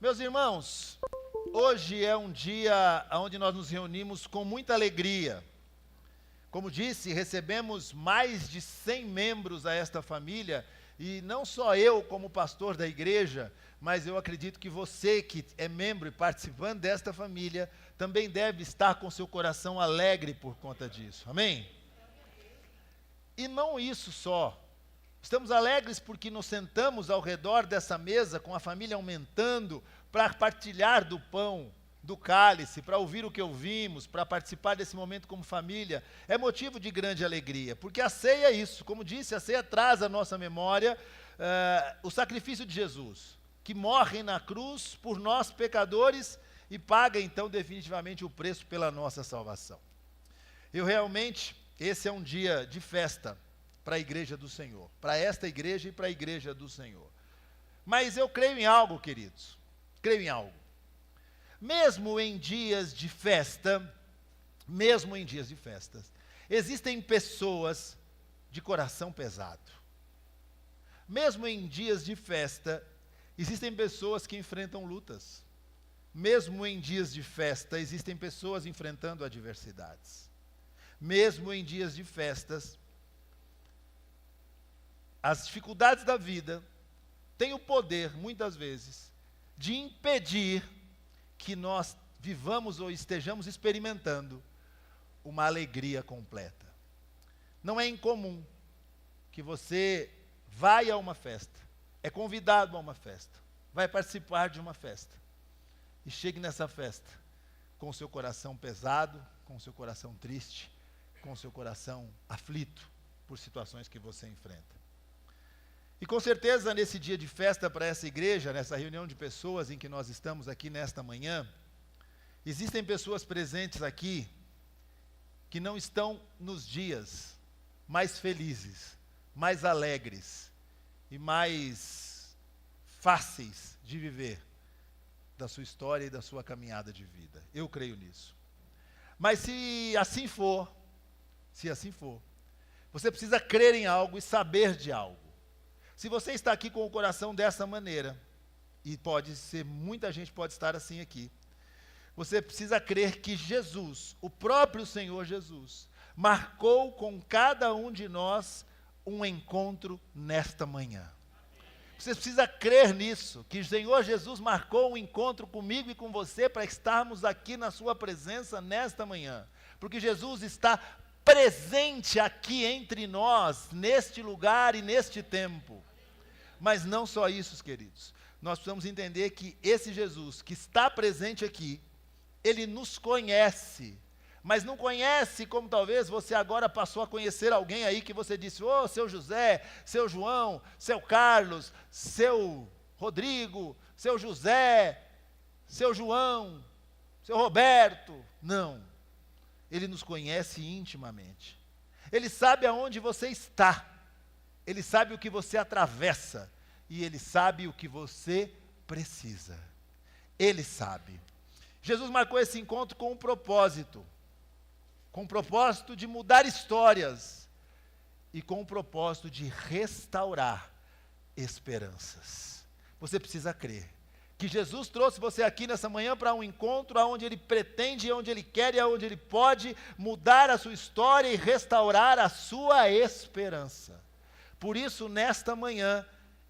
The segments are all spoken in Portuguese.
Meus irmãos, hoje é um dia onde nós nos reunimos com muita alegria. Como disse, recebemos mais de 100 membros a esta família, e não só eu como pastor da igreja, mas eu acredito que você que é membro e participante desta família, também deve estar com seu coração alegre por conta disso, amém? E não isso só. Estamos alegres porque nos sentamos ao redor dessa mesa, com a família aumentando, para partilhar do pão, do cálice, para ouvir o que ouvimos, para participar desse momento como família. É motivo de grande alegria, porque a ceia é isso. Como disse, a ceia traz à nossa memória o sacrifício de Jesus, que morre na cruz por nós pecadores e paga então definitivamente o preço pela nossa salvação. Esse é um dia de festa para a igreja do Senhor, para esta igreja e para a igreja do Senhor. Mas eu creio em algo, queridos, creio em algo. Mesmo em dias de festa, existem pessoas de coração pesado. Mesmo em dias de festa, existem pessoas que enfrentam lutas. Mesmo em dias de festa, existem pessoas enfrentando adversidades. Mesmo em dias de festas, as dificuldades da vida têm o poder, muitas vezes, de impedir que nós vivamos ou estejamos experimentando uma alegria completa. Não é incomum que você vai a uma festa, é convidado a uma festa, vai participar de uma festa, e chegue nessa festa com o seu coração pesado, com o seu coração triste, com o seu coração aflito por situações que você enfrenta. E com certeza nesse dia de festa para essa igreja, nessa reunião de pessoas em que nós estamos aqui nesta manhã, existem pessoas presentes aqui que não estão nos dias mais felizes, mais alegres e mais fáceis de viver da sua história e da sua caminhada de vida. Eu creio nisso. Mas se assim for, você precisa crer em algo e saber de algo. Se você está aqui com o coração dessa maneira, e pode ser, muita gente pode estar assim aqui, você precisa crer que Jesus, o próprio Senhor Jesus, marcou com cada um de nós um encontro nesta manhã. Você precisa crer nisso, que o Senhor Jesus marcou um encontro comigo e com você para estarmos aqui na sua presença nesta manhã. Porque Jesus está presente aqui entre nós, neste lugar e neste tempo. Mas não só isso, queridos. Nós precisamos entender que esse Jesus que está presente aqui, ele nos conhece. Mas não conhece como talvez você agora passou a conhecer alguém aí que você disse, ô, seu José, seu João, seu Carlos, seu Rodrigo, seu José, seu João, seu Roberto. Não. Ele nos conhece intimamente. Ele sabe aonde você está. Ele sabe o que você atravessa. E Ele sabe o que você precisa. Ele sabe. Jesus marcou esse encontro com um propósito. Com o propósito de mudar histórias. E com o propósito de restaurar esperanças. Você precisa crer que Jesus trouxe você aqui nessa manhã para um encontro onde Ele pretende, onde Ele quer e onde Ele pode mudar a sua história e restaurar a sua esperança. Por isso, nesta manhã,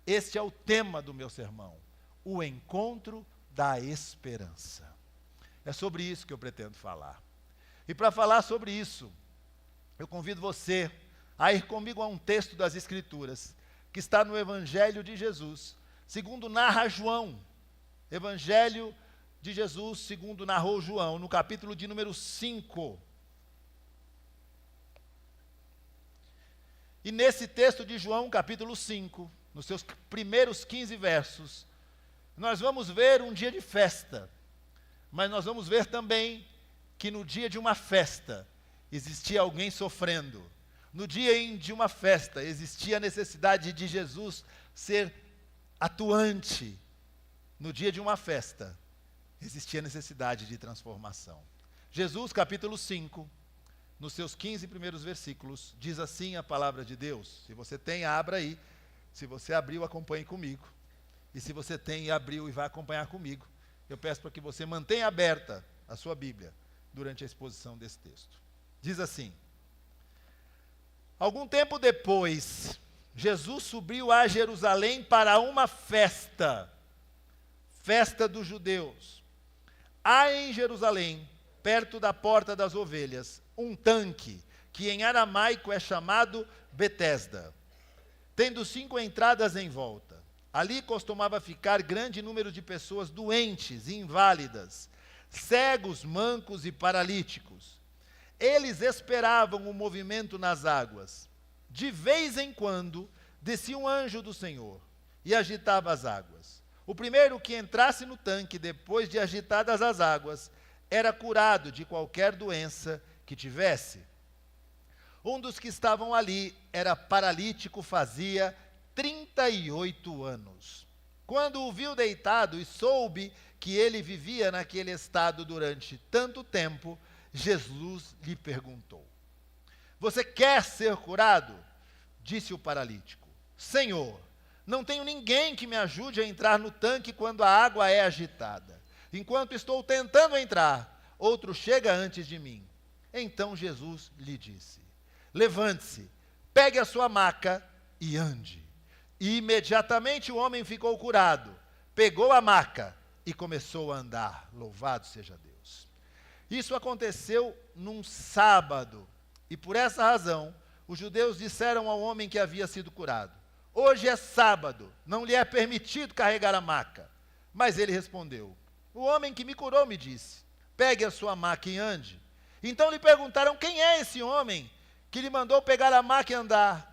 este é o tema do meu sermão, o encontro da esperança. É sobre isso que eu pretendo falar. E para falar sobre isso, eu convido você a ir comigo a um texto das Escrituras, que está no Evangelho de Jesus, segundo narra João. Evangelho de Jesus, segundo narrou João, no capítulo de número 5. E nesse texto de João, capítulo 5, nos seus primeiros 15 versos, nós vamos ver um dia de festa, mas nós vamos ver também que no dia de uma festa, existia alguém sofrendo. No dia de uma festa, existia a necessidade de Jesus ser atuante. No dia de uma festa, existia necessidade de transformação. Jesus, capítulo 5, nos seus 15 primeiros versículos, diz assim a palavra de Deus. Se você tem, abra aí. Se você abriu, acompanhe comigo. E se você tem e abriu e vai acompanhar comigo, eu peço para que você mantenha aberta a sua Bíblia durante a exposição desse texto. Diz assim: algum tempo depois, Jesus subiu a Jerusalém para uma festa dos judeus. Há em Jerusalém, perto da porta das ovelhas, um tanque, que em aramaico é chamado Betesda, tendo 5 entradas em volta. Ali costumava ficar grande número de pessoas doentes, inválidas, cegos, mancos e paralíticos. Eles esperavam o movimento nas águas. De vez em quando, descia um anjo do Senhor e agitava as águas. O primeiro que entrasse no tanque, depois de agitadas as águas, era curado de qualquer doença que tivesse. Um dos que estavam ali era paralítico, fazia 38 anos. Quando o viu deitado e soube que ele vivia naquele estado durante tanto tempo, Jesus lhe perguntou: você quer ser curado? Disse o paralítico: Senhor, não tenho ninguém que me ajude a entrar no tanque quando a água é agitada. Enquanto estou tentando entrar, outro chega antes de mim. Então Jesus lhe disse: levante-se, pegue a sua maca e ande. E imediatamente o homem ficou curado, pegou a maca e começou a andar. Louvado seja Deus. Isso aconteceu num sábado, e por essa razão, os judeus disseram ao homem que havia sido curado: hoje é sábado, não lhe é permitido carregar a maca. Mas ele respondeu: o homem que me curou me disse, pegue a sua maca e ande. Então lhe perguntaram: quem é esse homem que lhe mandou pegar a maca e andar?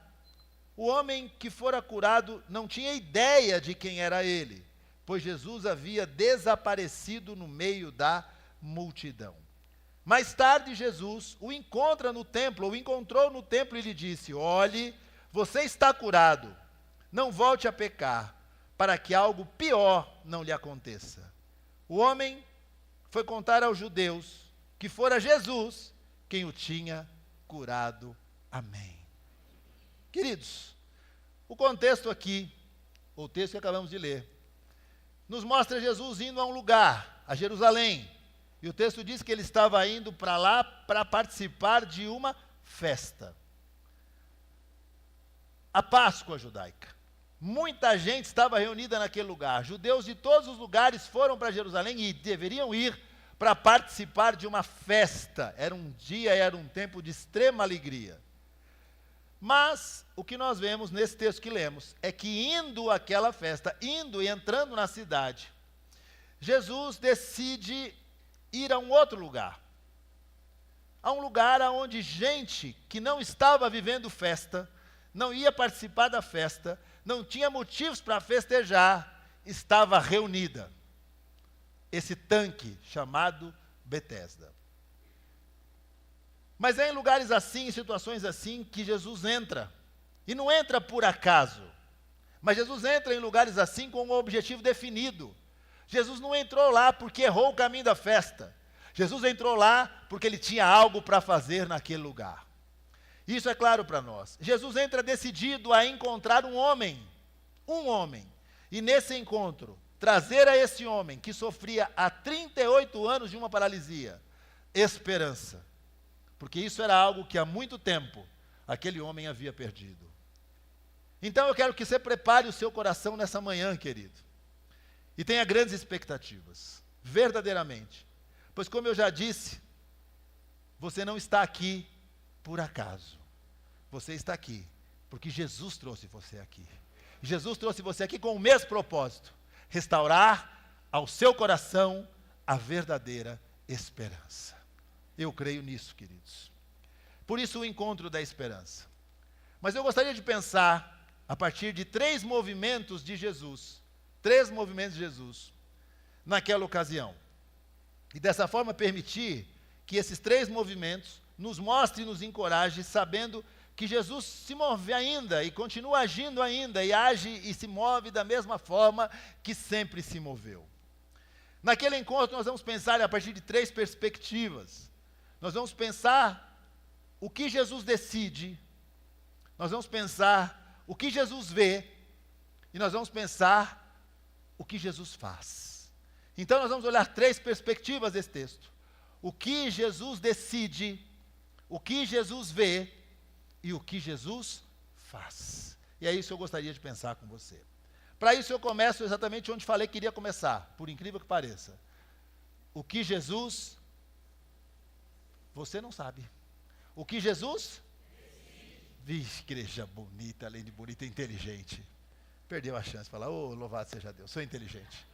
O homem que fora curado não tinha ideia de quem era ele, pois Jesus havia desaparecido no meio da multidão. Mais tarde, Jesus o encontrou no templo e lhe disse: olhe, você está curado, não volte a pecar, para que algo pior não lhe aconteça. O homem foi contar aos judeus que fora Jesus quem o tinha curado. Amém. Queridos, o contexto aqui, o texto que acabamos de ler, nos mostra Jesus indo a um lugar, a Jerusalém. E o texto diz que ele estava indo para lá para participar de uma festa. A Páscoa judaica. Muita gente estava reunida naquele lugar. Judeus de todos os lugares foram para Jerusalém e deveriam ir para participar de uma festa. Era um dia, era um tempo de extrema alegria. Mas o que nós vemos nesse texto que lemos é que indo àquela festa, indo e entrando na cidade, Jesus decide ir a um outro lugar. A um lugar onde gente que não estava vivendo festa, não ia participar da festa, não tinha motivos para festejar, estava reunida. Esse tanque chamado Betesda. Mas é em lugares assim, em situações assim, que Jesus entra. E não entra por acaso. Mas Jesus entra em lugares assim com um objetivo definido. Jesus não entrou lá porque errou o caminho da festa. Jesus entrou lá porque ele tinha algo para fazer naquele lugar. Isso é claro para nós. Jesus entra decidido a encontrar um homem. E nesse encontro, trazer a esse homem que sofria há 38 anos de uma paralisia, esperança. Porque isso era algo que há muito tempo aquele homem havia perdido. Então eu quero que você prepare o seu coração nessa manhã, querido. E tenha grandes expectativas, verdadeiramente. Pois como eu já disse, você não está aqui por acaso. Você está aqui porque Jesus trouxe você aqui. Jesus trouxe você aqui com o mesmo propósito: restaurar ao seu coração a verdadeira esperança. Eu creio nisso, queridos. Por isso o encontro da esperança. Mas eu gostaria de pensar a partir de 3 movimentos de Jesus. 3 movimentos de Jesus naquela ocasião. E dessa forma permitir que esses 3 movimentos nos mostrem e nos encorajem, sabendo que Jesus se move ainda e continua agindo ainda, e age e se move da mesma forma que sempre se moveu. Naquele encontro nós vamos pensar a partir de 3 perspectivas. Nós vamos pensar o que Jesus decide, nós vamos pensar o que Jesus vê, e nós vamos pensar o que Jesus faz. Então nós vamos olhar 3 perspectivas desse texto. O que Jesus decide, o que Jesus vê e o que Jesus faz. E é isso que eu gostaria de pensar com você. Para isso eu começo exatamente onde falei que iria começar, por incrível que pareça. O que Jesus, você não sabe. O que Jesus? Vixe, igreja bonita, além de bonita, inteligente. Perdeu a chance de falar, oh, louvado seja Deus, sou inteligente.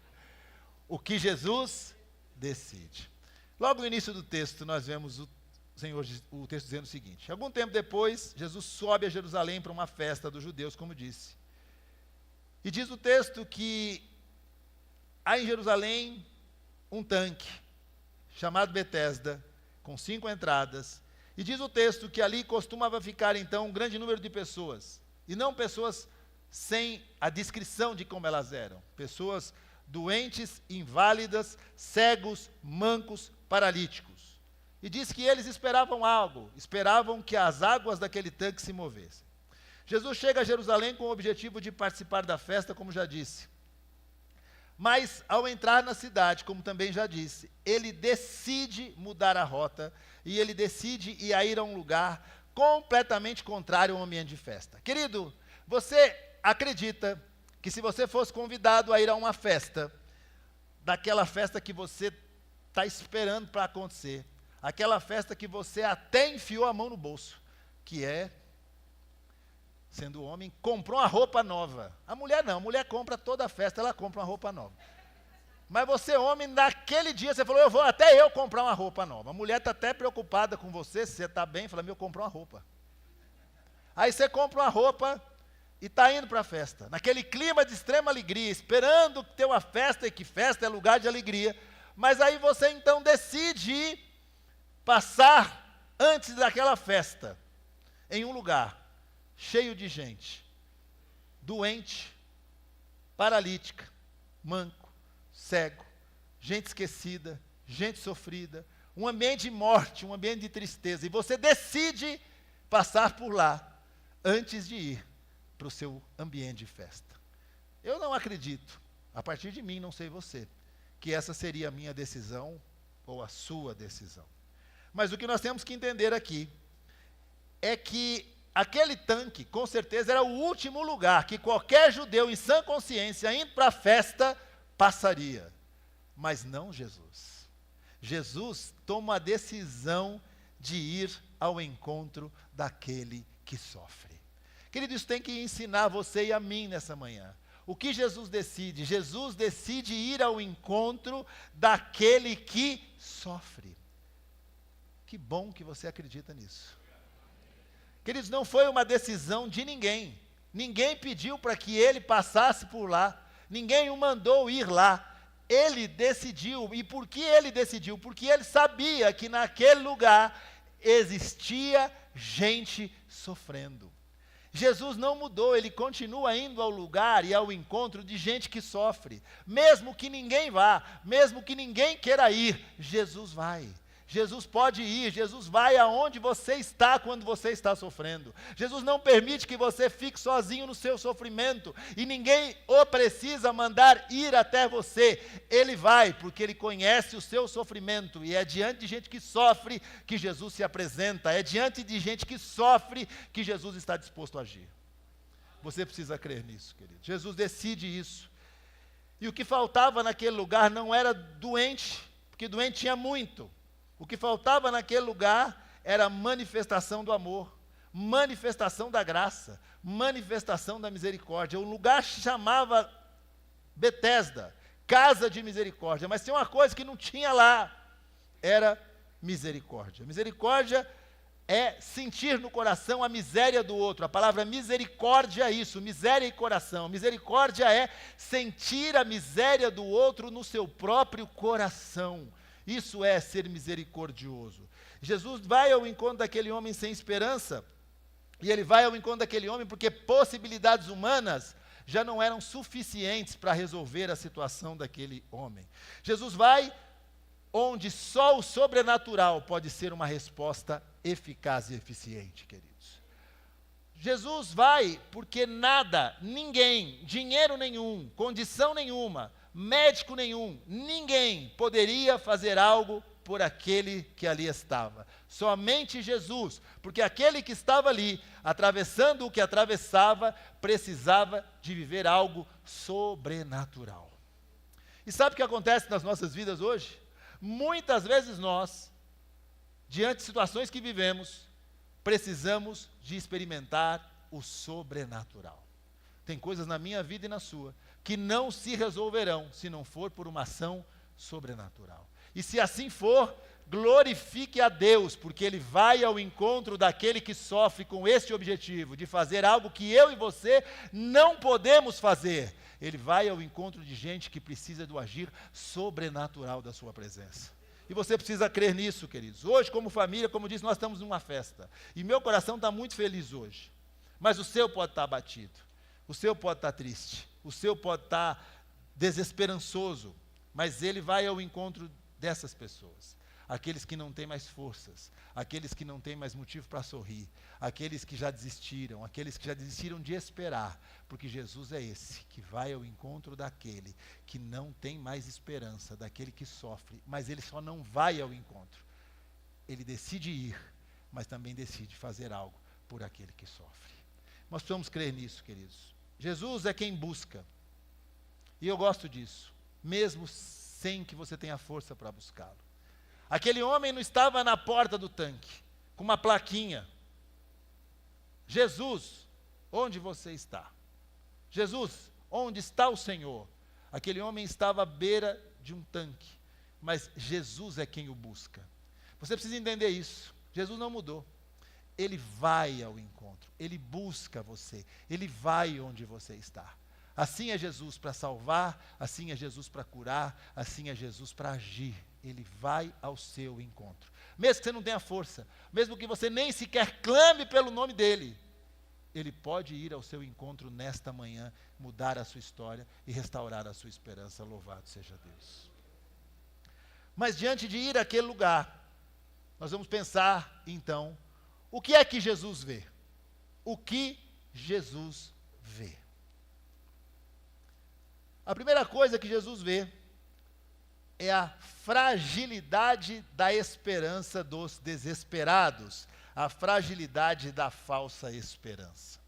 O que Jesus decide. Logo no início do texto, nós vemos o texto dizendo o seguinte: algum tempo depois, Jesus sobe a Jerusalém para uma festa dos judeus, como disse. E diz o texto que há em Jerusalém um tanque, chamado Betesda, com 5 entradas. E diz o texto que ali costumava ficar então um grande número de pessoas. E não pessoas sem a descrição de como elas eram. Pessoas doentes, inválidas, cegos, mancos, paralíticos. E diz que eles esperavam algo, esperavam que as águas daquele tanque se movessem. Jesus chega a Jerusalém com o objetivo de participar da festa, como já disse. Mas, ao entrar na cidade, como também já disse, ele decide mudar a rota e ele decide ir a um lugar completamente contrário ao ambiente de festa. Querido, você acredita que se você fosse convidado a ir a uma festa, daquela festa que você está esperando para acontecer, aquela festa que você até enfiou a mão no bolso, que é, sendo homem, comprou uma roupa nova. A mulher não, a mulher compra toda a festa, ela compra uma roupa nova. Mas você, homem, naquele dia você falou, até eu comprar uma roupa nova. A mulher está até preocupada com você, se você está bem, fala, comprar uma roupa. Aí você compra uma roupa e está indo para a festa, naquele clima de extrema alegria, esperando ter uma festa, e que festa é lugar de alegria. Mas aí você então decide passar antes daquela festa, em um lugar cheio de gente, doente, paralítica, manco, cego, gente esquecida, gente sofrida, um ambiente de morte, um ambiente de tristeza, e você decide passar por lá, antes de ir para o seu ambiente de festa. Eu não acredito, a partir de mim, não sei você, que essa seria a minha decisão, ou a sua decisão. Mas o que nós temos que entender aqui, é que aquele tanque, com certeza, era o último lugar que qualquer judeu em sã consciência, indo para a festa, passaria. Mas não Jesus. Jesus toma a decisão de ir ao encontro daquele que sofre. Querido, isso tem que ensinar você e a mim nessa manhã. O que Jesus decide? Jesus decide ir ao encontro daquele que sofre. Que bom que você acredita nisso. Queridos, não foi uma decisão de ninguém. Ninguém pediu para que ele passasse por lá. Ninguém o mandou ir lá. Ele decidiu. E por que ele decidiu? Porque ele sabia que naquele lugar existia gente sofrendo. Jesus não mudou, ele continua indo ao lugar e ao encontro de gente que sofre. Mesmo que ninguém vá, mesmo que ninguém queira ir, Jesus vai. Jesus pode ir, Jesus vai aonde você está quando você está sofrendo. Jesus não permite que você fique sozinho no seu sofrimento, e ninguém o precisa mandar ir até você. Ele vai, porque ele conhece o seu sofrimento, e é diante de gente que sofre que Jesus se apresenta, é diante de gente que sofre que Jesus está disposto a agir. Você precisa crer nisso, querido. Jesus decide isso. E o que faltava naquele lugar não era doente, porque doente tinha muito. O que faltava naquele lugar era manifestação do amor, manifestação da graça, manifestação da misericórdia. O lugar se chamava Betesda, casa de misericórdia, mas tem uma coisa que não tinha lá, era misericórdia. Misericórdia é sentir no coração a miséria do outro. A palavra misericórdia é isso, miséria e coração. Misericórdia é sentir a miséria do outro no seu próprio coração. Isso é ser misericordioso. Jesus vai ao encontro daquele homem sem esperança, e ele vai ao encontro daquele homem porque possibilidades humanas já não eram suficientes para resolver a situação daquele homem. Jesus vai onde só o sobrenatural pode ser uma resposta eficaz e eficiente, queridos. Jesus vai porque nada, ninguém, dinheiro nenhum, condição nenhuma, médico nenhum, ninguém poderia fazer algo por aquele que ali estava. Somente Jesus, porque aquele que estava ali, atravessando o que atravessava, precisava de viver algo sobrenatural. E sabe o que acontece nas nossas vidas hoje? Muitas vezes nós, diante de situações que vivemos, precisamos de experimentar o sobrenatural. Tem coisas na minha vida e na sua que não se resolverão se não for por uma ação sobrenatural. E se assim for, glorifique a Deus, porque Ele vai ao encontro daquele que sofre com este objetivo, de fazer algo que eu e você não podemos fazer. Ele vai ao encontro de gente que precisa do agir sobrenatural da sua presença. E você precisa crer nisso, queridos. Hoje, como família, como disse, nós estamos numa festa. E meu coração está muito feliz hoje. Mas o seu pode estar abatido. O seu pode estar triste. O seu pode estar desesperançoso. Mas ele vai ao encontro dessas pessoas. Aqueles que não têm mais forças. Aqueles que não têm mais motivo para sorrir. Aqueles que já desistiram. Aqueles que já desistiram de esperar. Porque Jesus é esse que vai ao encontro daquele que não tem mais esperança, daquele que sofre, mas ele só não vai ao encontro. Ele decide ir, mas também decide fazer algo por aquele que sofre. Nós precisamos crer nisso, queridos. Jesus é quem busca. E eu gosto disso, mesmo sem que você tenha força para buscá-lo. Aquele homem não estava na porta do tanque, com uma plaquinha. Jesus, onde você está? Jesus, onde está o Senhor? Aquele homem estava à beira de um tanque, mas Jesus é quem o busca. Você precisa entender isso. Jesus não mudou. Ele vai ao encontro, ele busca você, ele vai onde você está. Assim é Jesus para salvar, assim é Jesus para curar, assim é Jesus para agir. Ele vai ao seu encontro. Mesmo que você não tenha força, mesmo que você nem sequer clame pelo nome dele, ele pode ir ao seu encontro nesta manhã, mudar a sua história e restaurar a sua esperança. Louvado seja Deus. Mas diante de ir àquele lugar, nós vamos pensar, então, o que é que Jesus vê? O que Jesus vê? A primeira coisa que Jesus vê é a fragilidade da esperança dos desesperados. A fragilidade da falsa esperança.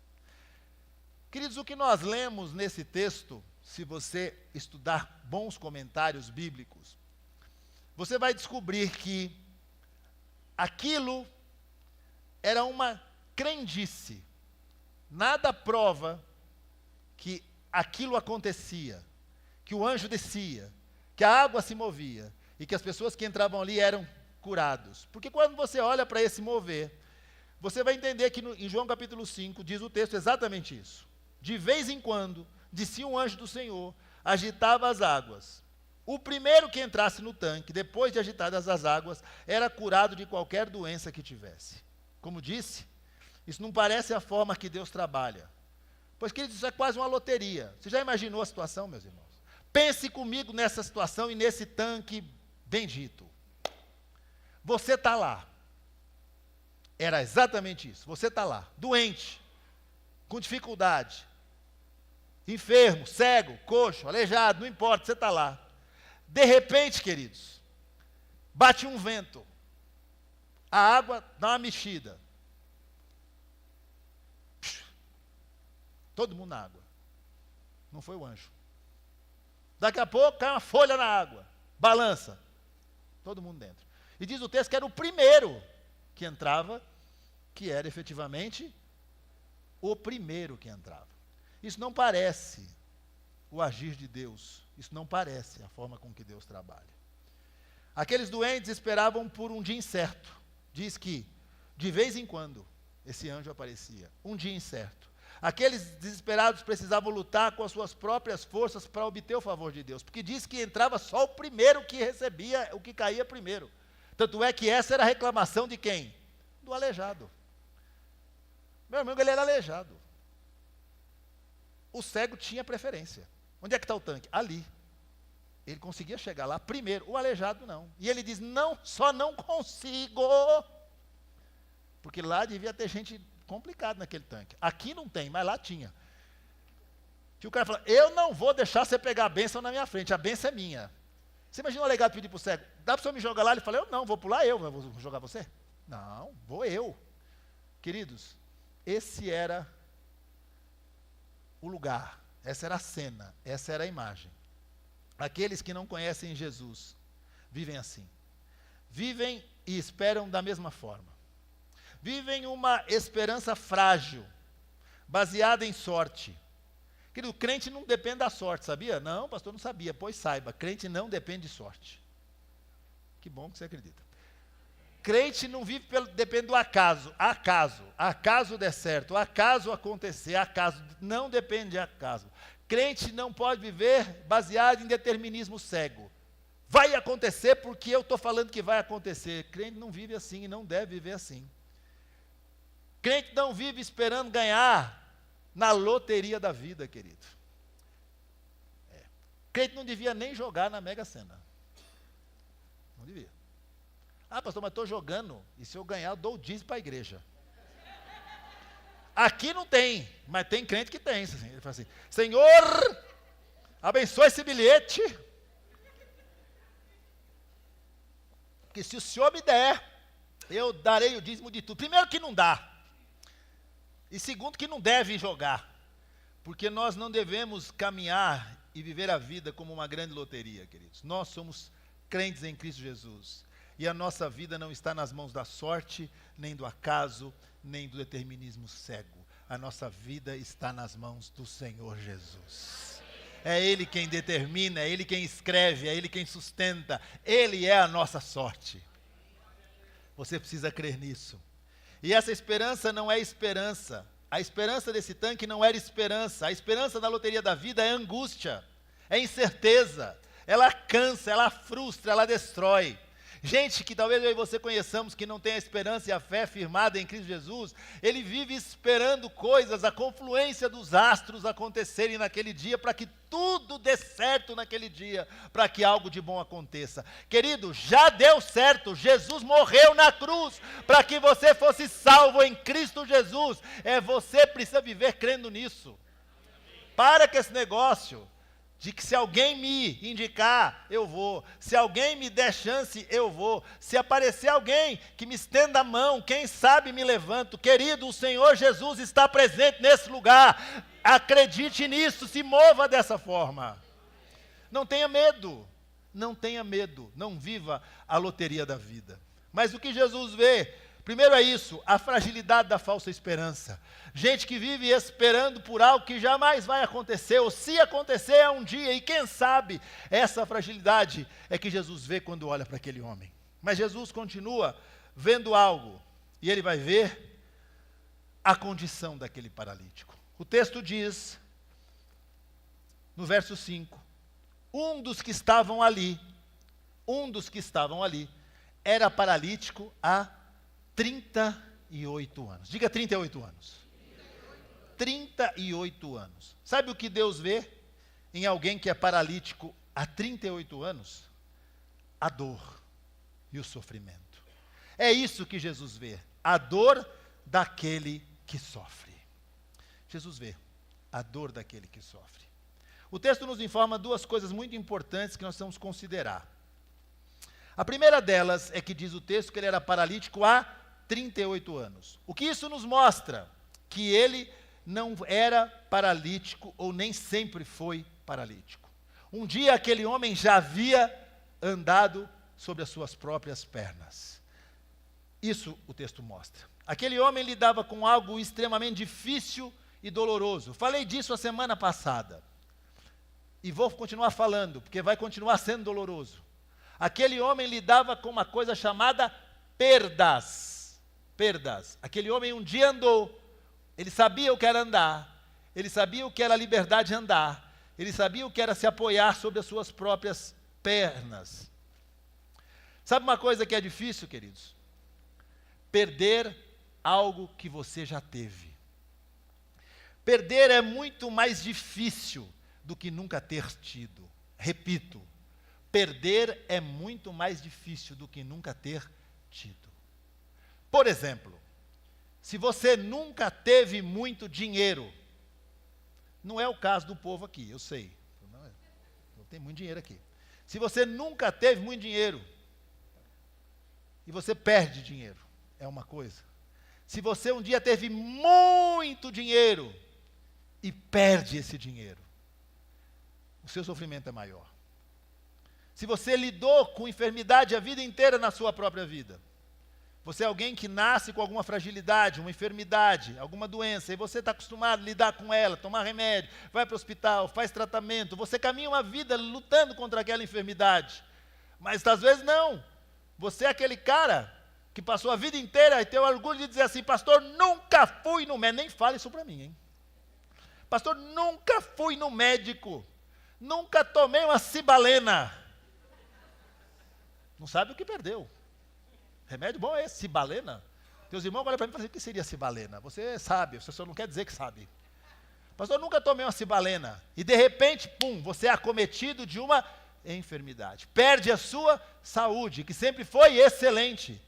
Queridos, o que nós lemos nesse texto, se você estudar bons comentários bíblicos, você vai descobrir que aquilo era uma crendice. Nada prova que aquilo acontecia, que o anjo descia, que a água se movia e que as pessoas que entravam ali eram curados. Porque quando você olha para esse mover, você vai entender que em João capítulo 5, diz o texto exatamente isso. De vez em quando, descia um anjo do Senhor, agitava as águas. O primeiro que entrasse no tanque, depois de agitadas as águas, era curado de qualquer doença que tivesse. Como disse, isso não parece a forma que Deus trabalha. Pois, queridos, isso é quase uma loteria. Você já imaginou a situação, meus irmãos? Pense comigo nessa situação e nesse tanque bendito. Você está lá. Era exatamente isso. Você está lá, doente, com dificuldade, enfermo, cego, coxo, aleijado, não importa, você está lá. De repente, queridos, bate um vento, a água dá uma mexida. Todo mundo na água. Não foi o anjo. Daqui a pouco cai uma folha na água, balança. Todo mundo dentro. E diz o texto que era o primeiro que entrava, que era efetivamente o primeiro que entrava. Isso não parece o agir de Deus. Isso não parece a forma com que Deus trabalha. Aqueles doentes esperavam por um dia incerto. Diz que, de vez em quando, esse anjo aparecia. Um dia incerto. Aqueles desesperados precisavam lutar com as suas próprias forças para obter o favor de Deus. Porque diz que entrava só o primeiro que recebia o que caía primeiro. Tanto é que essa era a reclamação de quem? Do aleijado. Meu irmão, ele era aleijado. O cego tinha preferência. Onde é que está o tanque? Ali. Ele conseguia chegar lá primeiro, o aleijado não. E ele diz, não, só não consigo. Porque lá devia ter gente complicado naquele tanque. Aqui não tem, mas lá tinha. Que o cara fala, eu não vou deixar você pegar a bênção na minha frente, a bênção é minha. Você imagina o legado pedir para o cego, dá para o senhor me jogar lá? Ele fala, eu não, vou pular eu vou jogar você? Não, vou eu. Queridos, esse era o lugar, essa era a cena, essa era a imagem. Aqueles que não conhecem Jesus vivem assim. Vivem e esperam da mesma forma. Vivem uma esperança frágil, baseada em sorte. Querido, crente não depende da sorte, sabia? Não, pastor, não sabia. Pois saiba, crente não depende de sorte. Que bom que você acredita. Crente não vive depende do acaso. Acaso der certo, acaso acontecer, acaso, não depende de acaso. Crente não pode viver baseado em determinismo cego. Vai acontecer porque eu estou falando que vai acontecer. Crente não vive assim e não deve viver assim. Crente não vive esperando ganhar na loteria da vida, querido. Crente não devia nem jogar na Mega Sena. Não devia. Ah, pastor, mas estou jogando, e se eu ganhar, eu dou o dízimo para a igreja. Aqui não tem, mas tem crente que tem. Ele fala assim, Senhor, abençoe esse bilhete, que se o Senhor me der, eu darei o dízimo de tudo. Primeiro que não dá, e segundo que não deve jogar, porque nós não devemos caminhar e viver a vida como uma grande loteria, queridos. Nós somos crentes em Cristo Jesus, e a nossa vida não está nas mãos da sorte, nem do acaso, nem do determinismo cego. A nossa vida está nas mãos do Senhor Jesus. É Ele quem determina, é Ele quem escreve, é Ele quem sustenta. Ele é a nossa sorte. Você precisa crer nisso. E essa esperança não é esperança. A esperança desse tanque não era esperança. A esperança da loteria da vida é angústia, é incerteza. Ela cansa, ela frustra, ela destrói. Gente que talvez eu e você conheçamos, que não tem a esperança e a fé firmada em Cristo Jesus, ele vive esperando coisas, a confluência dos astros acontecerem naquele dia, para que tudo dê certo naquele dia, para que algo de bom aconteça. Querido, já deu certo, Jesus morreu na cruz, para que você fosse salvo em Cristo Jesus. Você precisa viver crendo nisso. Para com esse negócio de que se alguém me indicar, eu vou. Se alguém me der chance, eu vou. Se aparecer alguém que me estenda a mão, quem sabe me levanto. Querido, o Senhor Jesus está presente nesse lugar. Acredite nisso, se mova dessa forma. Não tenha medo. Não tenha medo. Não viva a loteria da vida. Mas o que Jesus vê, primeiro é isso, a fragilidade da falsa esperança. Gente que vive esperando por algo que jamais vai acontecer, ou se acontecer é um dia, e quem sabe, essa fragilidade é que Jesus vê quando olha para aquele homem. Mas Jesus continua vendo algo, e ele vai ver a condição daquele paralítico. O texto diz, no verso 5, um dos que estavam ali, era paralítico há 38 anos. Diga 38 anos. 38 anos. Sabe o que Deus vê em alguém que é paralítico há 38 anos? A dor e o sofrimento. É isso que Jesus vê. A dor daquele que sofre. Jesus vê a dor daquele que sofre. O texto nos informa duas coisas muito importantes que nós vamos considerar. A primeira delas é que diz o texto que ele era paralítico há 38 anos. O que isso nos mostra? Que ele não era paralítico, ou nem sempre foi paralítico. Um dia aquele homem já havia andado sobre as suas próprias pernas. Isso o texto mostra. Aquele homem lidava com algo extremamente difícil e doloroso. Falei disso a semana passada. E vou continuar falando, porque vai continuar sendo doloroso. Aquele homem lidava com uma coisa chamada perdas. Perdas. Aquele homem um dia andou. Ele sabia o que era andar, ele sabia o que era a liberdade de andar, ele sabia o que era se apoiar sobre as suas próprias pernas. Sabe uma coisa que é difícil, queridos? Perder algo que você já teve. Perder é muito mais difícil do que nunca ter tido. Repito, perder é muito mais difícil do que nunca ter tido. Por exemplo, Se você nunca teve muito dinheiro, não é o caso do povo aqui, eu sei. Não tem muito dinheiro aqui. Se você nunca teve muito dinheiro, e você perde dinheiro, é uma coisa. Se você um dia teve muito dinheiro, e perde esse dinheiro, o seu sofrimento é maior. Se você lidou com enfermidade a vida inteira na sua própria vida, você é alguém que nasce com alguma fragilidade, uma enfermidade, alguma doença, e você está acostumado a lidar com ela, tomar remédio, vai para o hospital, faz tratamento, você caminha uma vida lutando contra aquela enfermidade. Mas às vezes não. Você é aquele cara que passou a vida inteira e tem o orgulho de dizer assim, pastor, nunca fui no médico. Nem fale isso para mim, hein? Pastor, nunca fui no médico. Nunca tomei uma cibalena. Não sabe o que perdeu. Remédio bom é esse, cibalena. Teus irmãos olham para mim e falam, o que seria cibalena? Você sabe, você só não quer dizer que sabe. Pastor, eu nunca tomei uma cibalena. E de repente, pum, você é acometido de uma enfermidade. Perde a sua saúde, que sempre foi excelente.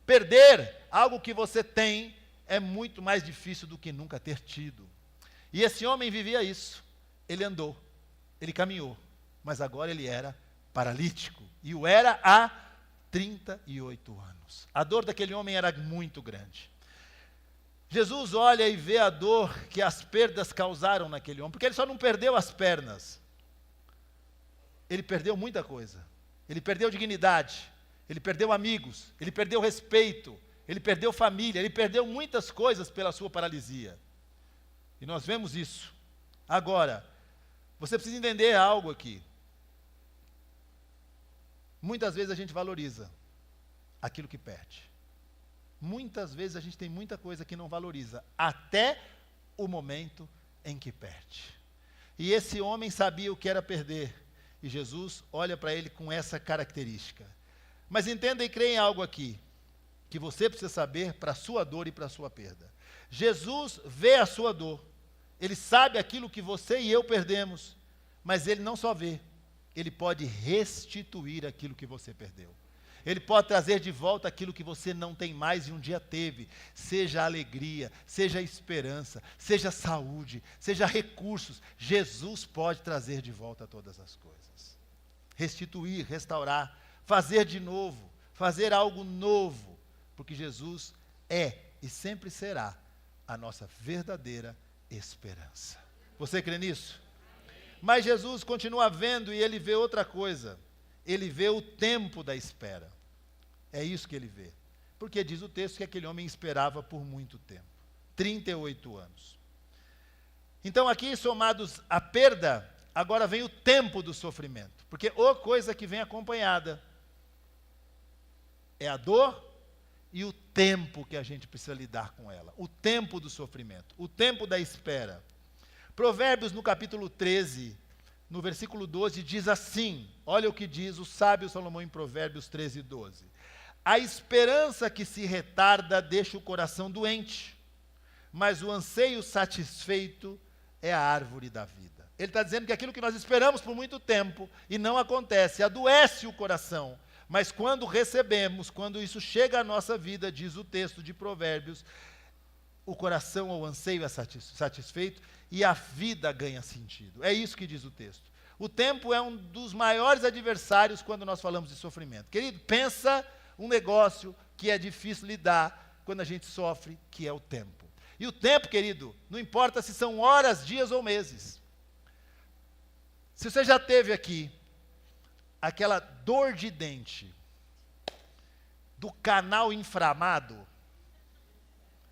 Perder algo que você tem é muito mais difícil do que nunca ter tido. E esse homem vivia isso. Ele andou, ele caminhou, mas agora ele era paralítico. E o era há 38 anos. A dor daquele homem era muito grande. Jesus olha e vê a dor que as perdas causaram naquele homem, porque ele só não perdeu as pernas. Ele perdeu muita coisa. Ele perdeu dignidade, ele perdeu amigos, ele perdeu respeito, ele perdeu família, ele perdeu muitas coisas pela sua paralisia. E nós vemos isso. Agora, você precisa entender algo aqui. Muitas vezes a gente valoriza aquilo que perde. Muitas vezes a gente tem muita coisa que não valoriza, até o momento em que perde. E esse homem sabia o que era perder. E Jesus olha para ele com essa característica. Mas entenda e creia em algo aqui, que você precisa saber para a sua dor e para a sua perda. Jesus vê a sua dor. Ele sabe aquilo que você e eu perdemos. Mas ele não só vê, ele pode restituir aquilo que você perdeu. Ele pode trazer de volta aquilo que você não tem mais e um dia teve. Seja alegria, seja esperança, seja saúde, seja recursos. Jesus pode trazer de volta todas as coisas. Restituir, restaurar, fazer de novo, fazer algo novo. Porque Jesus é e sempre será a nossa verdadeira esperança. Você crê nisso? Mas Jesus continua vendo e ele vê outra coisa. Ele vê o tempo da espera. É isso que ele vê. Porque diz o texto que aquele homem esperava por muito tempo. 38 anos. Então aqui, somados à perda, agora vem o tempo do sofrimento. Porque a coisa que vem acompanhada é a dor e o tempo que a gente precisa lidar com ela. O tempo do sofrimento, o tempo da espera. Provérbios, no capítulo 13, no versículo 12, diz assim, olha o que diz o sábio Salomão em Provérbios 13, 12. A esperança que se retarda deixa o coração doente, mas o anseio satisfeito é a árvore da vida. Ele está dizendo que aquilo que nós esperamos por muito tempo e não acontece, adoece o coração, mas quando recebemos, quando isso chega à nossa vida, diz o texto de Provérbios, o coração ou o anseio é satisfeito e a vida ganha sentido. É isso que diz o texto. O tempo é um dos maiores adversários quando nós falamos de sofrimento. Querido, pensa um negócio que é difícil lidar quando a gente sofre, que é o tempo. E o tempo, querido, não importa se são horas, dias ou meses. Se você já teve aqui aquela dor de dente do canal inflamado,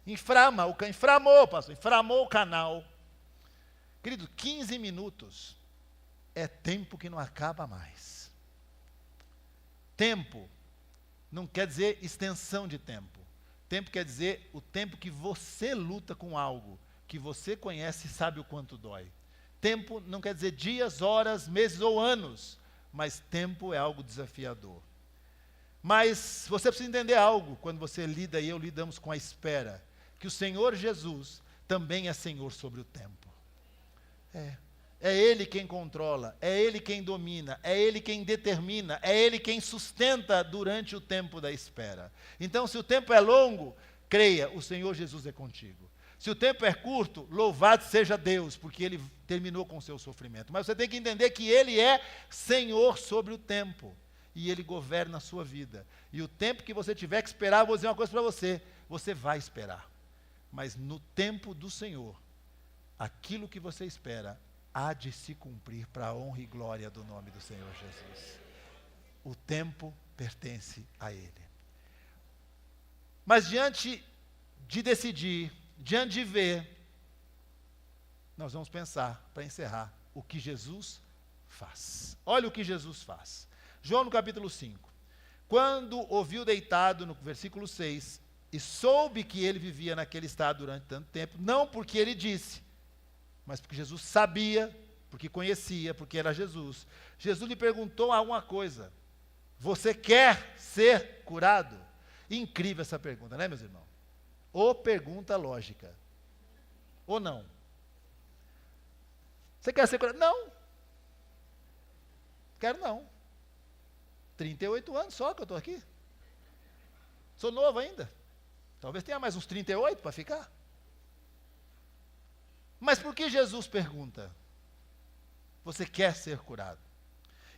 inflamou, pastor, inflamou o canal. Querido, 15 minutos é tempo que não acaba mais. Tempo não quer dizer extensão de tempo. Tempo quer dizer o tempo que você luta com algo, que você conhece e sabe o quanto dói. Tempo não quer dizer dias, horas, meses ou anos, mas tempo é algo desafiador. Mas você precisa entender algo, quando você lida e eu lidamos com a espera, que o Senhor Jesus também é Senhor sobre o tempo. É Ele quem controla, é Ele quem domina, é Ele quem determina, é Ele quem sustenta durante o tempo da espera. Então, se o tempo é longo, creia, o Senhor Jesus é contigo. Se o tempo é curto, louvado seja Deus, porque Ele terminou com o seu sofrimento. Mas você tem que entender que Ele é Senhor sobre o tempo. E Ele governa a sua vida. E o tempo que você tiver que esperar, eu vou dizer uma coisa para você. Você vai esperar. Mas no tempo do Senhor, aquilo que você espera há de se cumprir para a honra e glória do nome do Senhor Jesus. O tempo pertence a Ele. Mas diante de decidir, diante de ver, nós vamos pensar, para encerrar, o que Jesus faz. Olha o que Jesus faz. João no capítulo 5. Quando ouviu deitado, no versículo 6, e soube que ele vivia naquele estado durante tanto tempo, não porque ele disse, mas porque Jesus sabia, porque conhecia, porque era Jesus. Jesus lhe perguntou uma coisa: você quer ser curado? Incrível essa pergunta, né, meus irmãos? Ou pergunta lógica, ou não. Você quer ser curado? Não. Quero não. 38 anos só que eu estou aqui. Sou novo ainda. Talvez tenha mais uns 38 para ficar. Mas por que Jesus pergunta? Você quer ser curado?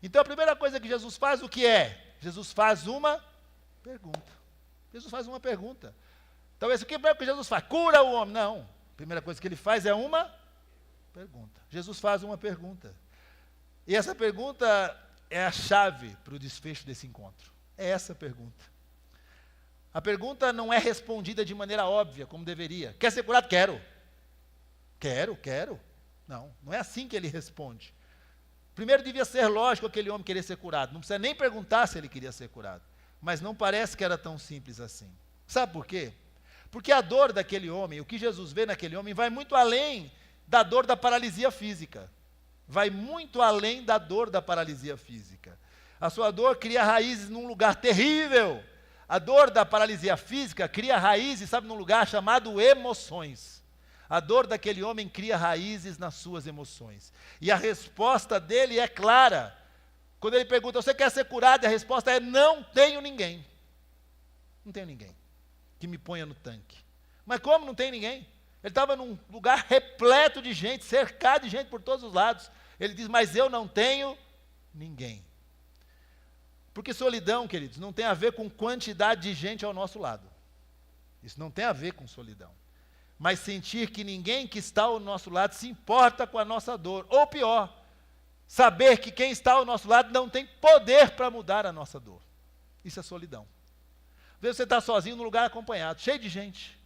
Então a primeira coisa que Jesus faz, o que é? Jesus faz uma pergunta. Jesus faz uma pergunta. Talvez o que Jesus faz? Cura o homem. Não. A primeira coisa que ele faz é uma pergunta. Jesus faz uma pergunta. E essa pergunta é a chave para o desfecho desse encontro. É essa pergunta. A pergunta não é respondida de maneira óbvia, como deveria. Quer ser curado? Quero. Quero. Não é assim que ele responde. Primeiro devia ser lógico aquele homem querer ser curado. Não precisa nem perguntar se ele queria ser curado. Mas não parece que era tão simples assim. Sabe por quê? Porque a dor daquele homem, o que Jesus vê naquele homem, vai muito além da dor da paralisia física. Vai muito além da dor da paralisia física. A sua dor cria raízes num lugar terrível. A dor da paralisia física cria raízes, sabe, num lugar chamado emoções. A dor daquele homem cria raízes nas suas emoções. E a resposta dele é clara. Quando ele pergunta, você quer ser curado? E a resposta é, não tenho ninguém. Não tenho ninguém que me ponha no tanque. Mas como não tem ninguém? Ele estava num lugar repleto de gente, cercado de gente por todos os lados. Ele diz, mas eu não tenho ninguém. Porque solidão, queridos, não tem a ver com quantidade de gente ao nosso lado. Isso não tem a ver com solidão. Mas sentir que ninguém que está ao nosso lado se importa com a nossa dor. Ou pior, saber que quem está ao nosso lado não tem poder para mudar a nossa dor. Isso é solidão. Às vezes você está sozinho num lugar acompanhado, cheio de gente.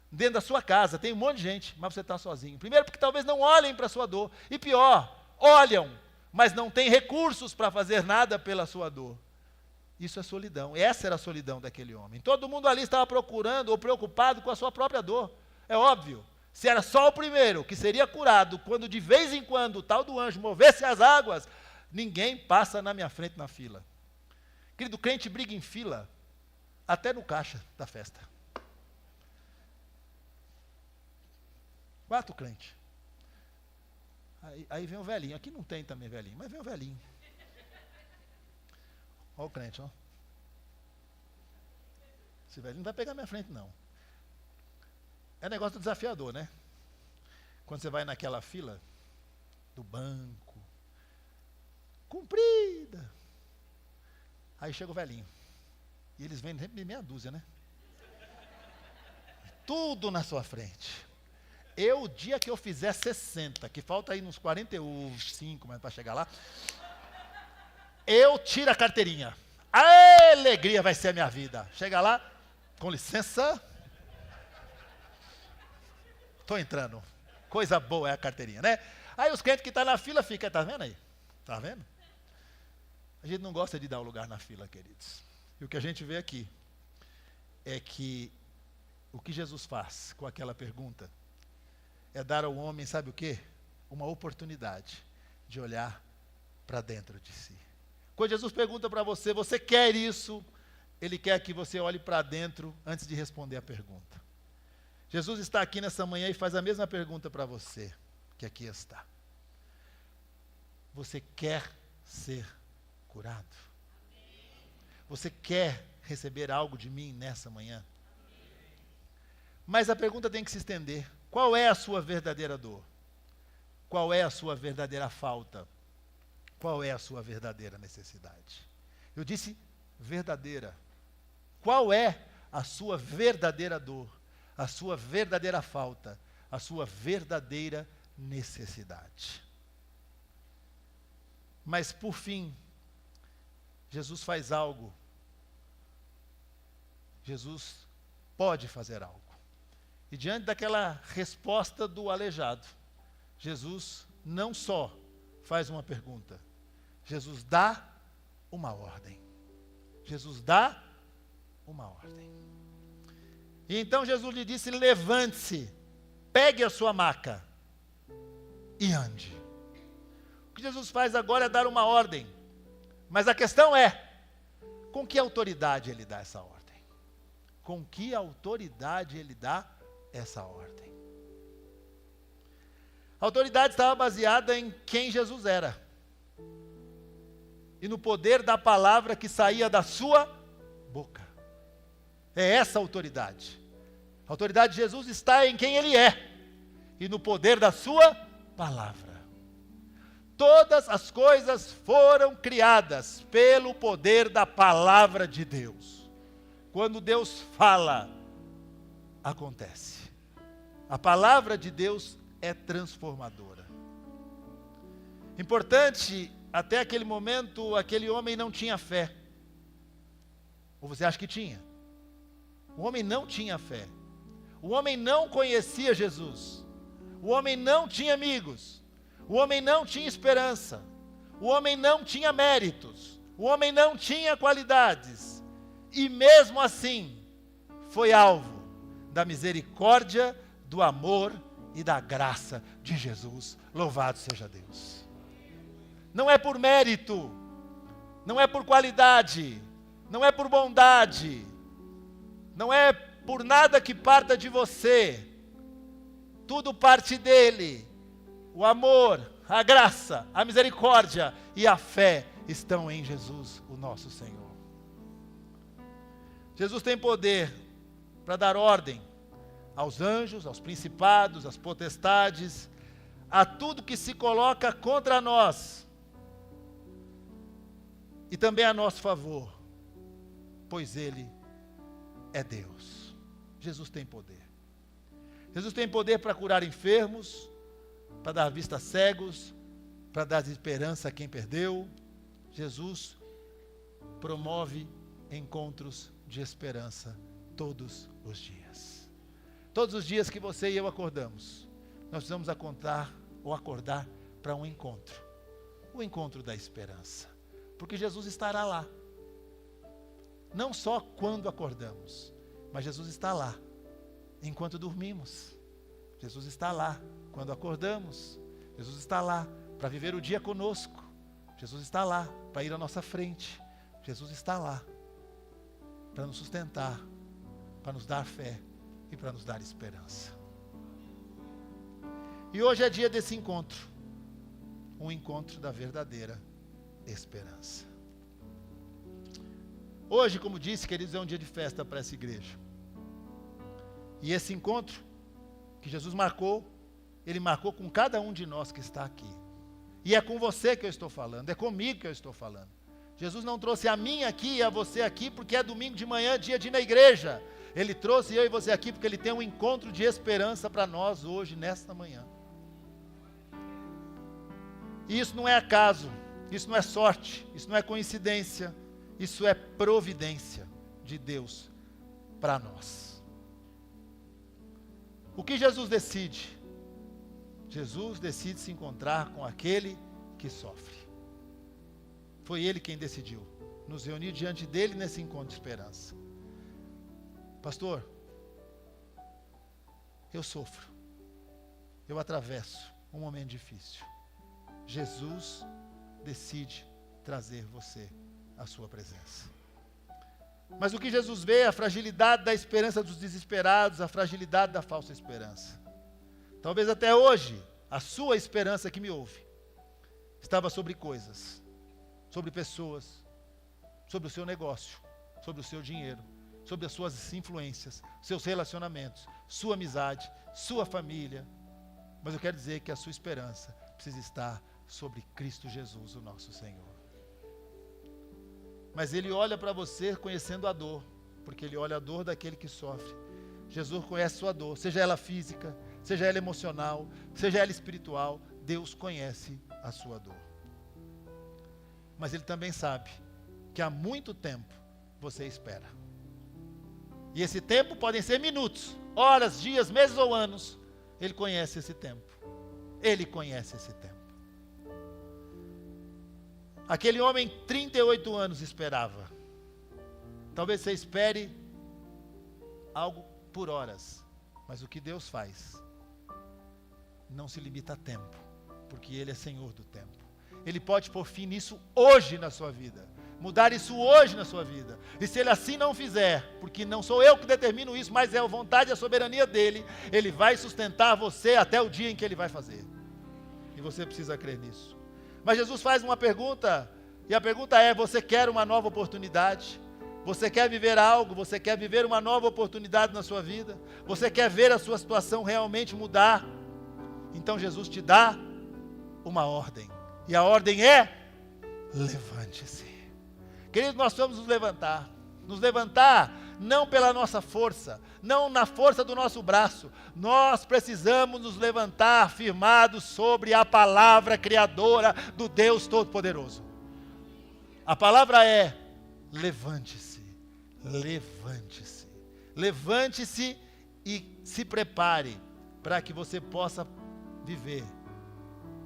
Dentro da sua casa, tem um monte de gente, mas você está sozinho. Primeiro porque talvez não olhem para a sua dor. E pior, olham, mas não têm recursos para fazer nada pela sua dor. Isso é solidão. Essa era a solidão daquele homem. Todo mundo ali estava procurando ou preocupado com a sua própria dor. É óbvio. Se era só o primeiro que seria curado, quando de vez em quando o tal do anjo movesse as águas, ninguém passa na minha frente na fila. Querido, crente briga em fila, até no caixa da festa. 4 crentes. Aí vem o velhinho. Aqui não tem também velhinho, mas vem o velhinho. Olha o crente, ó. Esse velhinho não vai pegar minha frente, não. É negócio desafiador, né? Quando você vai naquela fila do banco, comprida. Aí chega o velhinho. E eles vêm sempre de meia dúzia, né? Tudo na sua frente. O dia que eu fizer 60, que falta aí uns 45, mas para chegar lá, eu tiro a carteirinha. A alegria vai ser a minha vida. Chega lá, com licença. Estou entrando. Coisa boa é a carteirinha, né? Aí os crentes que estão na fila ficam, tá vendo aí? Tá vendo? A gente não gosta de dar o lugar na fila, queridos. E o que a gente vê aqui é que o que Jesus faz com aquela pergunta é dar ao homem, sabe o quê? Uma oportunidade de olhar para dentro de si. Quando Jesus pergunta para você, você quer isso? Ele quer que você olhe para dentro antes de responder a pergunta. Jesus está aqui nessa manhã e faz a mesma pergunta para você, que aqui está. Você quer ser curado? Você quer receber algo de mim nessa manhã? Mas a pergunta tem que se estender. Qual é a sua verdadeira dor? Qual é a sua verdadeira falta? Qual é a sua verdadeira necessidade? Eu disse verdadeira. Qual é a sua verdadeira dor? A sua verdadeira falta? A sua verdadeira necessidade? Mas por fim, Jesus faz algo. Jesus pode fazer algo. E diante daquela resposta do aleijado, Jesus não só faz uma pergunta, Jesus dá uma ordem. Jesus dá uma ordem. E então Jesus lhe disse: levante-se, pegue a sua maca e ande. O que Jesus faz agora é dar uma ordem. Mas a questão é, com que autoridade ele dá essa ordem? Com que autoridade ele dá essa ordem? A autoridade estava baseada em quem Jesus era. E no poder da palavra que saía da sua boca. É essa a autoridade. A autoridade de Jesus está em quem ele é. E no poder da sua palavra. Todas as coisas foram criadas pelo poder da palavra de Deus. Quando Deus fala, acontece. A palavra de Deus é transformadora. Importante, até aquele momento, aquele homem não tinha fé. Ou você acha que tinha? O homem não tinha fé. O homem não conhecia Jesus. O homem não tinha amigos. O homem não tinha esperança. O homem não tinha méritos. O homem não tinha qualidades. E mesmo assim, foi alvo da misericórdia, do amor e da graça de Jesus. Louvado seja Deus. Não é por mérito, não é por qualidade, não é por bondade, não é por nada que parta de você. Tudo parte dele. O amor, a graça, a misericórdia e a fé estão em Jesus, o nosso Senhor. Jesus tem poder para dar ordem aos anjos, aos principados, às potestades, a tudo que se coloca contra nós e também a nosso favor, pois Ele é Deus. Jesus tem poder. Jesus tem poder para curar enfermos, para dar vista a cegos, para dar esperança a quem perdeu. Jesus promove encontros de esperança todos os dias. Todos os dias que você e eu acordamos, nós precisamos acordar para um encontro. O encontro da esperança. Porque Jesus estará lá. Não só quando acordamos, mas Jesus está lá enquanto dormimos. Jesus está lá quando acordamos. Jesus está lá para viver o dia conosco. Jesus está lá para ir à nossa frente. Jesus está lá para nos sustentar, para nos dar fé e para nos dar esperança. E hoje é dia desse encontro. Um encontro da verdadeira esperança. Hoje, como disse, queridos, é um dia de festa para essa igreja. E esse encontro que Jesus marcou, Ele marcou com cada um de nós que está aqui. E é com você que eu estou falando, é comigo que eu estou falando. Jesus não trouxe a mim aqui e a você aqui porque é domingo de manhã, dia de ir na igreja. Ele trouxe eu e você aqui porque Ele tem um encontro de esperança para nós hoje, nesta manhã. E isso não é acaso, isso não é sorte, isso não é coincidência, isso é providência de Deus para nós. O que Jesus decide? Jesus decide se encontrar com aquele que sofre. Foi Ele quem decidiu nos reunir diante dEle nesse encontro de esperança. Pastor, eu sofro, eu atravesso um momento difícil. Jesus decide trazer você à sua presença. Mas o que Jesus vê é a fragilidade da esperança dos desesperados, a fragilidade da falsa esperança. Talvez até hoje, a sua esperança que me ouve, estava sobre coisas, sobre pessoas, sobre o seu negócio, sobre o seu dinheiro, sobre as suas influências, seus relacionamentos, sua amizade, sua família. Mas eu quero dizer que a sua esperança precisa estar sobre Cristo Jesus, o nosso Senhor. Mas Ele olha para você conhecendo a dor, porque Ele olha a dor daquele que sofre. Jesus conhece sua dor, seja ela física, seja ela emocional, seja ela espiritual. Deus conhece a sua dor. Mas Ele também sabe que há muito tempo você espera. E esse tempo podem ser minutos, horas, dias, meses ou anos. Ele conhece esse tempo. Ele conhece esse tempo. Aquele homem, 38 anos esperava. Talvez você espere algo por horas. Mas o que Deus faz não se limita a tempo, porque Ele é Senhor do tempo. Ele pode pôr fim nisso hoje na sua vida, mudar isso hoje na sua vida. E se Ele assim não fizer, porque não sou eu que determino isso, mas é a vontade e a soberania dEle, Ele vai sustentar você até o dia em que Ele vai fazer. E você precisa crer nisso. Mas Jesus faz uma pergunta, e a pergunta é: você quer uma nova oportunidade? Você quer viver algo? Você quer viver uma nova oportunidade na sua vida? Você quer ver a sua situação realmente mudar? Então Jesus te dá uma ordem. E a ordem é: levante-se. Queridos, nós vamos nos levantar. Nos levantar não pela nossa força, não na força do nosso braço. Nós precisamos nos levantar firmados sobre a palavra criadora do Deus Todo-Poderoso. A palavra é: levante-se, levante-se. Levante-se e se prepare para que você possa viver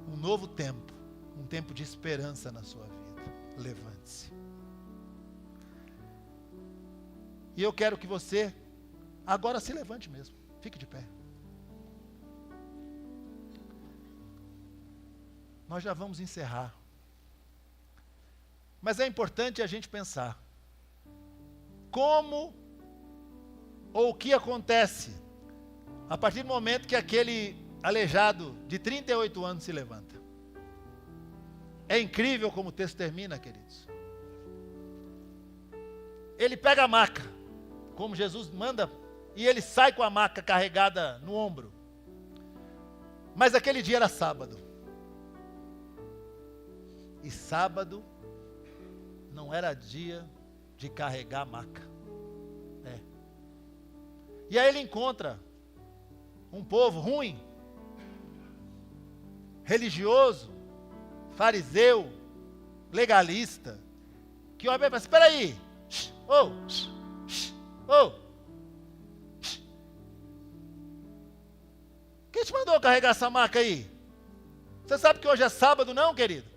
um novo tempo, um tempo de esperança na sua vida. Levante-se. E eu quero que você agora se levante mesmo. Fique de pé. Nós já vamos encerrar. Mas é importante a gente pensar como ou o que acontece a partir do momento que aquele aleijado de 38 anos se levanta. É incrível como o texto termina, queridos. Ele pega a maca, como Jesus manda, e ele sai com a maca carregada no ombro. Mas aquele dia era sábado. E sábado não era dia de carregar a maca. E aí ele encontra um povo ruim, religioso, fariseu, legalista, que olha e fala: espera aí, quem te mandou carregar essa maca aí? Você sabe que hoje é sábado não, querido?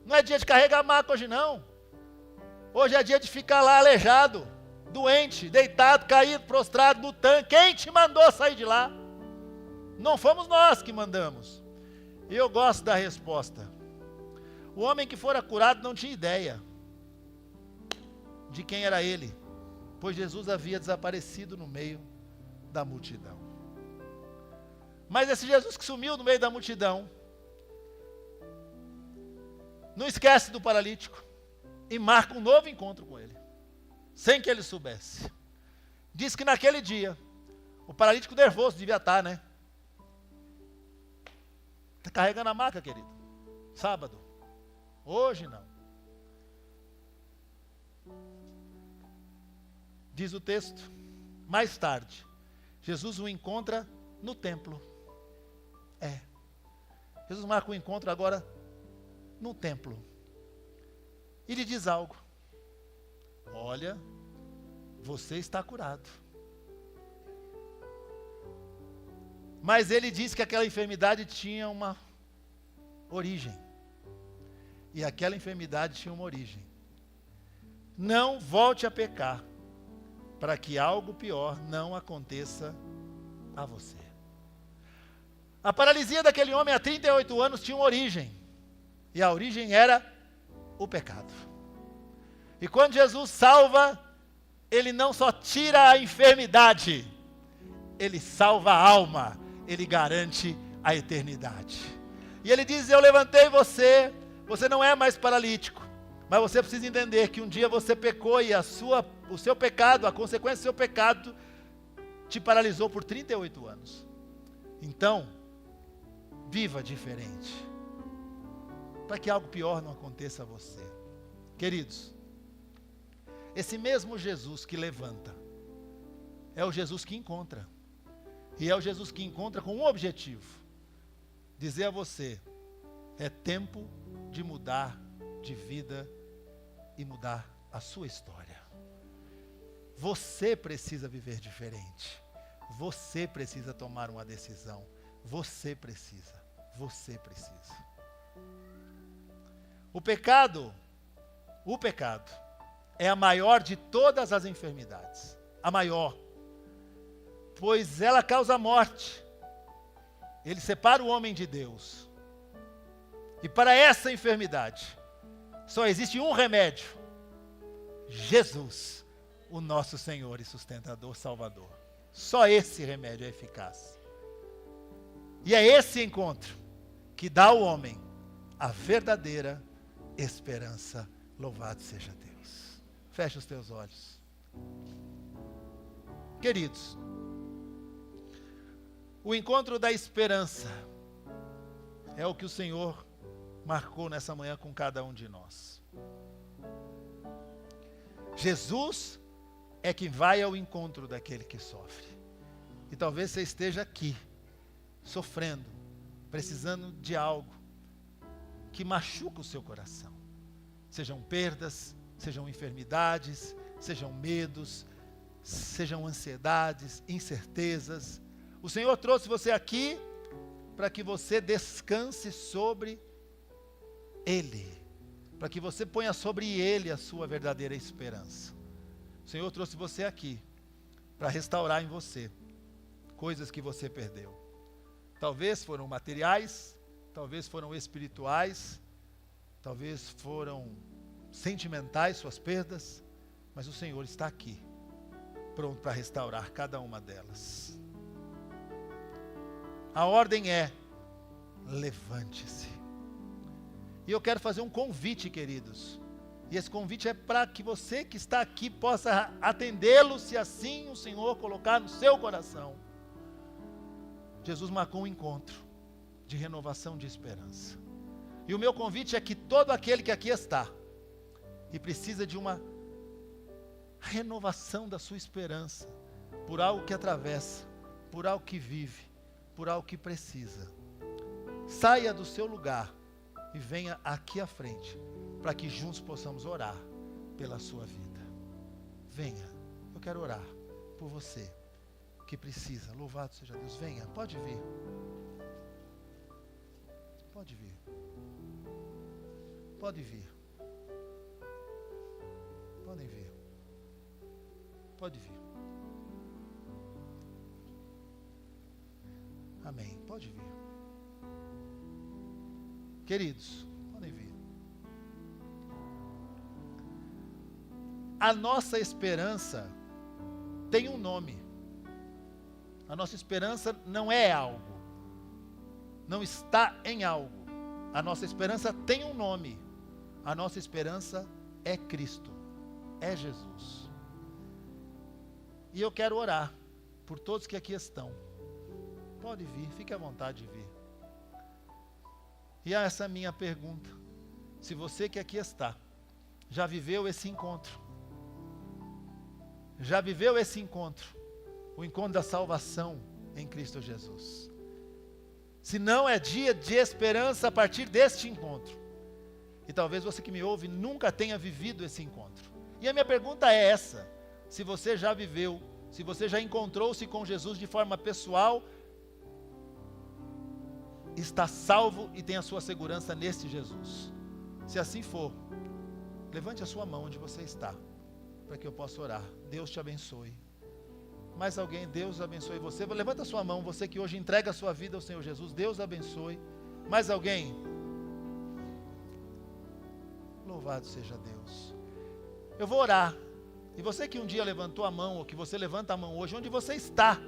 Não é dia de carregar a maca hoje não. Hoje é dia de ficar lá aleijado, doente, deitado, caído, prostrado no tanque. Quem te mandou sair de lá? Não fomos nós que mandamos. E eu gosto da resposta. O homem que fora curado não tinha ideia de quem era ele, pois Jesus havia desaparecido no meio da multidão. Mas esse Jesus que sumiu no meio da multidão, não esquece do paralítico e marca um novo encontro com ele, sem que ele soubesse. Diz que naquele dia, o paralítico nervoso devia estar, né? Está carregando a maca, querido. Sábado. Hoje não. Diz o texto, mais tarde, Jesus o encontra no templo. Jesus marca o encontro agora no templo. E lhe diz algo: olha, você está curado. Mas ele diz que aquela enfermidade tinha uma origem. E aquela enfermidade tinha uma origem. Não volte a pecar, para que algo pior não aconteça a você. A paralisia daquele homem há 38 anos tinha uma origem. E a origem era o pecado. E quando Jesus salva, Ele não só tira a enfermidade, Ele salva a alma, Ele garante a eternidade. E Ele diz: eu levantei você, você não é mais paralítico, Mas você precisa entender que um dia você pecou e o seu pecado, a consequência do seu pecado, te paralisou por 38 anos. Então, viva diferente, para que algo pior não aconteça a você. Queridos, esse mesmo Jesus que levanta, é o Jesus que encontra. E é o Jesus que encontra com um objetivo: dizer a você, é tempo de mudar de vida e mudar a sua história. Você precisa viver diferente. Você precisa tomar uma decisão. Você precisa. O pecado é a maior de todas as enfermidades. A maior. Pois ela causa morte. Ele separa o homem de Deus. E para essa enfermidade, só existe um remédio: Jesus, o nosso Senhor e sustentador, Salvador. Só esse remédio é eficaz. E é esse encontro que dá ao homem a verdadeira esperança. Louvado seja Deus. Feche os teus olhos. Queridos, o encontro da esperança é o que o Senhor marcou nessa manhã com cada um de nós. Jesus é quem vai ao encontro daquele que sofre. E talvez você esteja aqui, sofrendo, precisando de algo que machuca o seu coração. Sejam perdas, sejam enfermidades, sejam medos, sejam ansiedades, incertezas. O Senhor trouxe você aqui para que você descanse sobre Ele, para que você ponha sobre Ele a sua verdadeira esperança. O Senhor trouxe você aqui para restaurar em você coisas que você perdeu. Talvez foram materiais, talvez foram espirituais, talvez foram sentimentais suas perdas, mas o Senhor está aqui, pronto para restaurar cada uma delas. A ordem é: levante-se. E eu quero fazer um convite, queridos. E esse convite é para que você que está aqui possa atendê-lo, se assim o Senhor colocar no seu coração. Jesus marcou um encontro de renovação de esperança. E o meu convite é que todo aquele que aqui está e precisa de uma renovação da sua esperança, por algo que atravessa, por algo que vive, por algo que precisa, saia do seu lugar e venha aqui à frente, para que juntos possamos orar pela sua vida. Venha, eu quero orar por você que precisa. Louvado seja Deus. Venha, pode vir. Pode vir. Pode vir. Podem vir. Pode vir. Amém. Pode vir. Queridos, podem vir. A nossa esperança tem um nome. A nossa esperança não é algo. Não está em algo. A nossa esperança tem um nome. A nossa esperança é Cristo. É Jesus. E eu quero orar por todos que aqui estão. Pode vir, fique à vontade de vir. E essa é a minha pergunta. Se você que aqui está, já viveu esse encontro. Já viveu esse encontro. O encontro da salvação em Cristo Jesus. Se não, é dia de esperança a partir deste encontro. E talvez você que me ouve nunca tenha vivido esse encontro. E a minha pergunta é essa: se você já viveu, se você já encontrou-se com Jesus de forma pessoal, está salvo e tem a sua segurança neste Jesus. Se assim for, levante a sua mão onde você está, para que eu possa orar. Deus te abençoe. Mais alguém? Deus abençoe você. Levanta a sua mão, você que hoje entrega a sua vida ao Senhor Jesus. Deus abençoe. Mais alguém? Louvado seja Deus. Eu vou orar. E você que um dia levantou a mão, ou que você levanta a mão hoje, onde você está,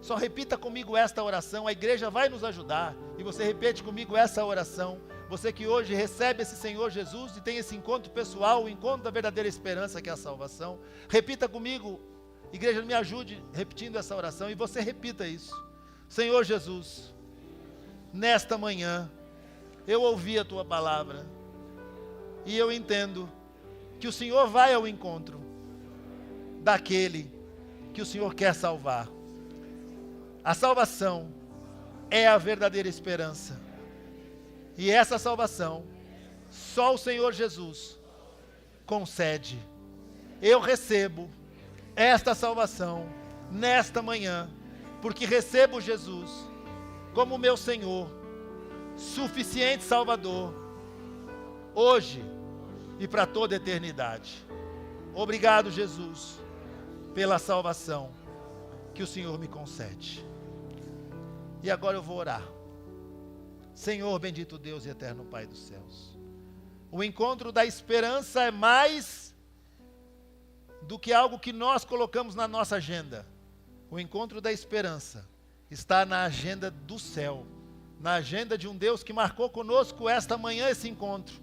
só repita comigo esta oração. A igreja vai nos ajudar. E você repete comigo essa oração. Você que hoje recebe esse Senhor Jesus e tem esse encontro pessoal, o encontro da verdadeira esperança, que é a salvação. Repita comigo, igreja, me ajude repetindo essa oração, e você repita isso. Senhor Jesus, nesta manhã, eu ouvi a tua palavra, e eu entendo que o Senhor vai ao encontro daquele que o Senhor quer salvar. A salvação é a verdadeira esperança. E essa salvação, só o Senhor Jesus concede. Eu recebo esta salvação nesta manhã, porque recebo Jesus como meu Senhor, suficiente Salvador, hoje e para toda a eternidade. Obrigado, Jesus, pela salvação que o Senhor me concede. E agora eu vou orar. Senhor, bendito Deus e eterno Pai dos céus, o encontro da esperança é mais do que algo que nós colocamos na nossa agenda. O encontro da esperança está na agenda do céu, na agenda de um Deus que marcou conosco esta manhã esse encontro.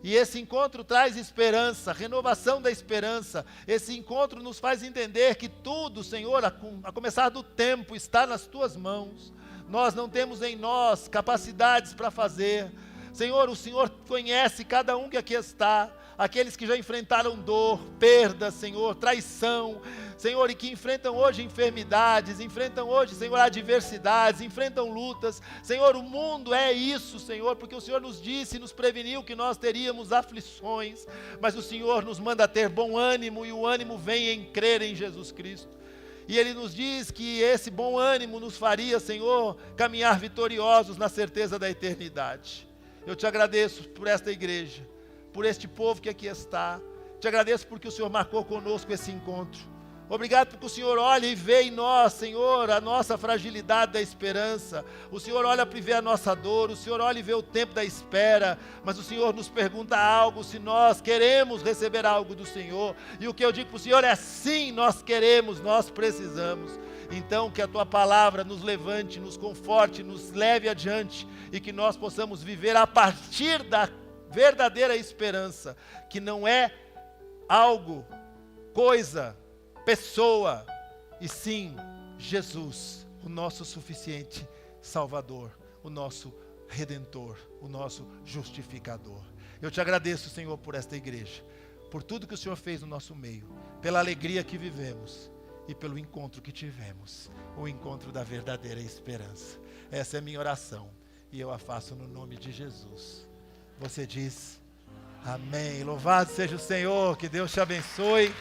E esse encontro traz esperança, renovação da esperança. Esse encontro nos faz entender que tudo, Senhor, a começar do tempo, está nas tuas mãos. Nós não temos em nós capacidades para fazer. Senhor, o Senhor conhece cada um que aqui está, aqueles que já enfrentaram dor, perda, Senhor, traição, Senhor, e que enfrentam hoje enfermidades, enfrentam hoje, Senhor, adversidades, enfrentam lutas. Senhor, o mundo é isso, Senhor, porque o Senhor nos disse e nos preveniu que nós teríamos aflições, mas o Senhor nos manda ter bom ânimo, e o ânimo vem em crer em Jesus Cristo. E Ele nos diz que esse bom ânimo nos faria, Senhor, caminhar vitoriosos na certeza da eternidade. Eu te agradeço por esta igreja, por este povo que aqui está. Te agradeço porque o Senhor marcou conosco esse encontro. Obrigado porque o Senhor olha e vê em nós, Senhor, a nossa fragilidade da esperança. O Senhor olha para ver a nossa dor, o Senhor olha e vê o tempo da espera, mas o Senhor nos pergunta algo, se nós queremos receber algo do Senhor. E o que eu digo para o Senhor é sim, nós queremos, nós precisamos. Então que a Tua palavra nos levante, nos conforte, nos leve adiante, e que nós possamos viver a partir da verdadeira esperança, que não é algo, coisa, pessoa, e sim Jesus, o nosso suficiente Salvador, o nosso Redentor, o nosso Justificador. Eu te agradeço, Senhor, por esta igreja, por tudo que o Senhor fez no nosso meio, pela alegria que vivemos e pelo encontro que tivemos, o encontro da verdadeira esperança. Essa é a minha oração e eu a faço no nome de Jesus. Você diz amém. Louvado seja o Senhor, que Deus te abençoe.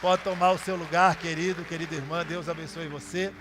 Pode tomar o seu lugar, querido, querida irmã, Deus abençoe você.